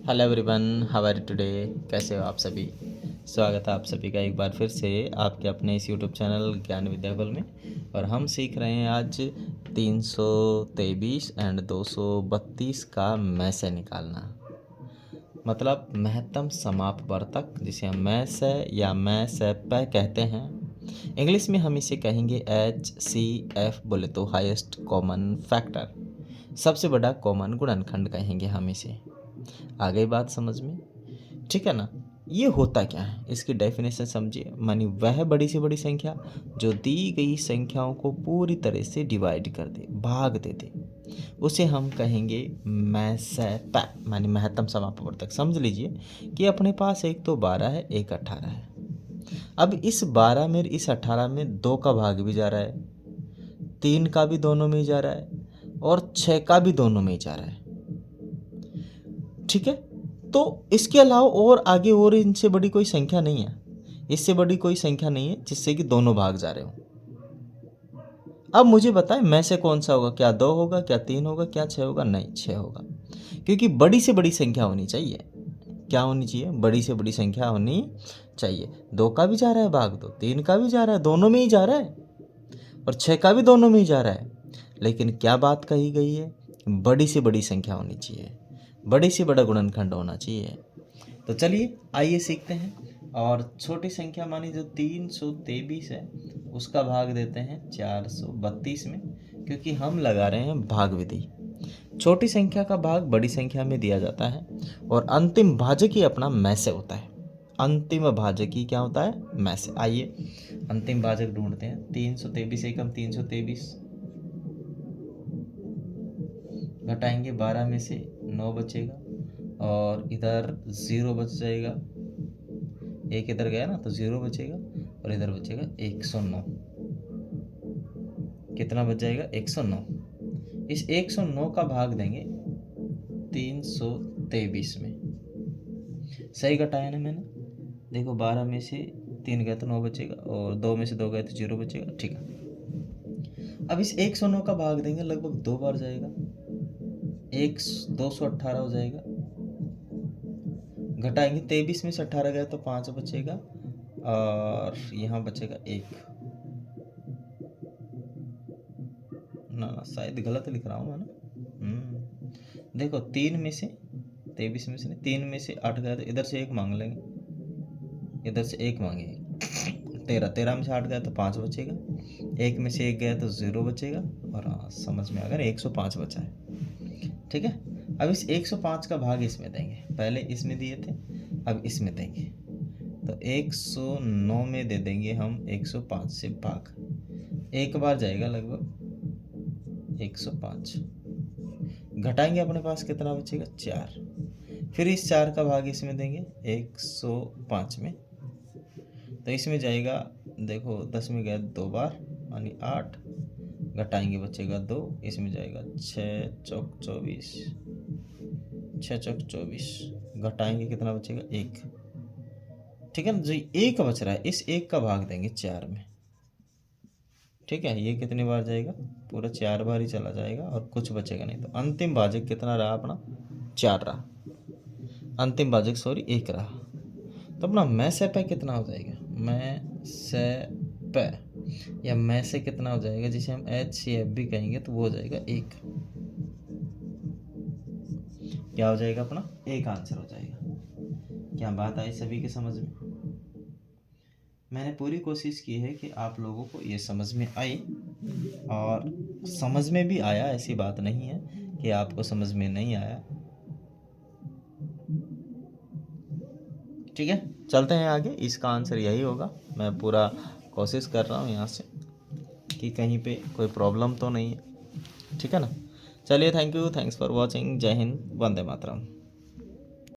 Hello everyone, how are you today. कैसे हो आप सभी। स्वागत है आप सभी का एक बार फिर से आपके अपने इस यूट्यूब चैनल ज्ञान विद्याकुल में। और हम सीख रहे हैं आज 323 एंड 232 का मैं से निकालना, मतलब महत्तम समापवर्तक, जिसे हम मैं से या मैं से प कहते हैं। इंग्लिश में हम इसे कहेंगे HCF, बोले तो हाईएस्ट कॉमन फैक्टर, सबसे बड़ा कॉमन गुणनखंड कहेंगे हम इसे। आ गई बात समझ में, ठीक है ना। ये होता क्या है, इसकी डेफिनेशन समझिए। मानी वह बड़ी से बड़ी संख्या जो दी गई संख्याओं को पूरी तरह से डिवाइड कर दे, भाग दे दे, उसे हम कहेंगे मैं से प, मानी महत्तम समापवर्तक। समझ लीजिए कि अपने पास एक तो 12 है, एक 18 है। अब इस 12 में, इस 18 में 2 का भाग भी जा रहा है, 3 का भी दोनों में ही जा रहा है, और 6 का भी दोनों में ही जा रहा है, ठीक है। तो इसके अलावा और आगे और इनसे बड़ी कोई संख्या नहीं है, इससे बड़ी कोई संख्या नहीं है जिससे कि दोनों भाग जा रहे हो। अब मुझे बताएं मैं से कौन सा होगा, क्या 2 होगा, क्या 3 होगा, क्या 6 होगा? नहीं, 6 होगा, क्योंकि बड़ी से बड़ी संख्या होनी चाहिए। क्या होनी चाहिए? बड़ी से बड़ी संख्या होनी चाहिए। 2 का भी जा रहा है भाग, तो 3 का भी जा रहा है, दोनों में ही जा रहा है, और 6 का भी दोनों में ही जा रहा है। लेकिन क्या बात कही गई है? बड़ी से बड़ी संख्या होनी चाहिए, बड़ी से बड़ा गुणनखंड होना चाहिए। तो चलिए आइए सीखते हैं। और छोटी संख्या मानी जो 323 है, उसका भाग देते हैं 432 में, क्योंकि हम लगा रहे हैं भाग विधि। छोटी संख्या का भाग बड़ी संख्या में दिया जाता है, और अंतिम भाजक ही अपना मैं से होता है। अंतिम भाजक ही क्या होता है? मैं से। आइए अंतिम भाजक ढूंढते हैं। 323 एकम 323, घटाएंगे 12 में से 9 बचेगा, और इधर 0 बच जाएगा, एक इधर गया ना तो 0 बचेगा, और इधर बचेगा 109। कितना बच जाएगा? 109। इस 109 का भाग देंगे 323 में। सही घटाया ना मैंने, देखो 12 में से 3 गया तो 9 बचेगा, और 2 में से 2 गए तो 0 बचेगा, ठीक है। अब इस 109 का भाग देंगे, लगभग 2 बार जाएगा, 218 हो जाएगा। घटाएंगे 23 में से 18 गया तो 5 बचेगा, और यहाँ बचेगा 1। ना शायद गलत लिख रहा हूँ मैं ना। देखो 3 में से 23 में से नहीं, 3 में से 8 गया तो इधर से 1 मांग लेंगे, इधर से 1 मांगेंगे। 13 में से 8 गया तो 5 बचेगा, 1 में से 1 गया तो 0 बचेगा, और हाँ समझ में आ गया, 105 बचा है, ठीक है। अब इस 105 का भाग इसमें देंगे, पहले इसमें दिए थे, अब इसमें देंगे, तो 109 में दे देंगे हम 105 से भाग। एक बार जाएगा लगभग 105, घटाएंगे अपने पास कितना बचेगा? 4। फिर इस 4 का भाग इसमें देंगे 105 में, तो इसमें जाएगा, देखो 10 में गया 2 बार, यानी 8, घटाएंगे बचेगा 2, इसमें जाएगा 6 चौक 24, 6 चौक 24, घटाएंगे कितना बचेगा? 1, ठीक है ना। जो 1 बच रहा है, इस 1 का भाग देंगे 4 में, ठीक है। ये कितनी बार जाएगा? पूरा 4 बार ही चला जाएगा, और कुछ बचेगा नहीं। तो अंतिम भाजक कितना रहा अपना? 4 रहा। अंतिम भाजक सॉरी 1 रहा। तो अपना मैं से पे कितना हो जाएगा? मैं से पे, या मैं से कितना हो जाएगा, जिसे हम HCF भी कहेंगे, तो वो हो जाएगा 1। क्या हो जाएगा अपना? 1 आंसर हो जाएगा। क्या बात आई सभी के समझ में? मैंने पूरी कोशिश की है कि आप लोगों को ये समझ में आए, और समझ में भी आया, ऐसी बात नहीं है कि आपको समझ में नहीं आया, ठीक है। चलते हैं आगे, इसका आंसर यही होगा। मैं पूरा कोशिश कर रहा हूँ यहाँ से कि कहीं पे कोई प्रॉब्लम तो नहीं है, ठीक है ना। चलिए, thank you, thanks for watching. जय हिंद, वंदे मातरम।